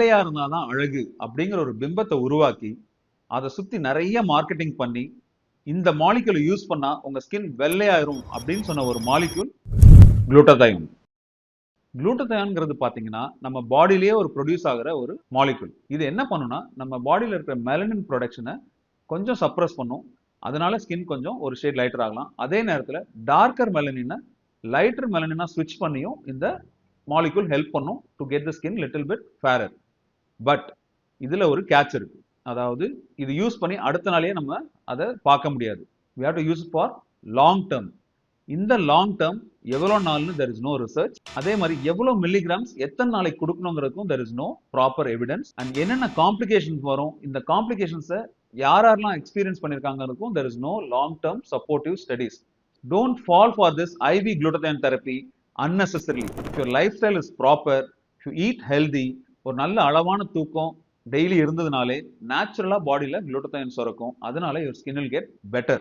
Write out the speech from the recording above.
வெள்ளையா இருந்தாதான் அழகு அப்படிங்கிற ஒரு பிம்பத்தை உருவாக்கி அதை சுத்தி நிறைய மார்க்கெட்டிங் பண்ணி இந்த மாலிக்யூலை யூஸ் பண்ணா உங்க ஸ்கின் வெள்ளையாயிரும் அப்படின்னு சொன்ன ஒரு மாலிக்யூல் குளூட்டதைன். குளூட்டதைன்ங்கிறது பாத்தீங்கன்னா நம்ம பாடியிலேயே ஒரு ப்ரொடியூஸ் ஆகிற ஒரு மாலிக்யூல். இது என்ன பண்ணுனா நம்ம பாடியில இருக்கிற மெலனின் ப்ரொடக்ஷனை கொஞ்சம் சப்ரஸ் பண்ணும். அதனால ஸ்கின் கொஞ்சம் ஒரு ஷேட் லைட்டர் ஆகலாம். அதே நேரத்தில் டார்க்கர் மெலனினை லைட்டர் மெலனினா ஸ்விட்ச் பண்ணியும் இந்த மாலிக்யூல் ஹெல்ப் பண்ணும் to get the skin little bit fairer. But இதுல ஒரு கேட்ச் இருக்கு. அதாவது இது யூஸ் பண்ணி அடுத்த நாளே நம்ம அதை பார்க்க முடியாது. we have to use it for long term. இந்த லாங் டேர்ம் எவ்வளவு நாள்னு there is no research. அதே மாதிரி எவ்வளவு மில்லிகிராம்ஸ் எத்தனை நாளைக்கு கொடுக்கணுங்கிறதுக்கும் there is no proper evidence. and என்னென்ன காம்ப்ளிகேஷன்ஸ் வரும், இந்த காம்ப்ளிகேஷன்ஸை யாரெல்லாம் experience பண்ணிருக்காங்கிறதுக்கும் there is no long term supportive studies. Don't fall for this IV glutathione therapy unnecessarily. If your lifestyle is proper, if you eat healthy, ஒரு நல்ல அளவான தூக்கம் daily இருந்ததுனாலே நேச்சுரலா பாடியில குளூட்டதைன் சுரக்கும். அதனால your skin will get better.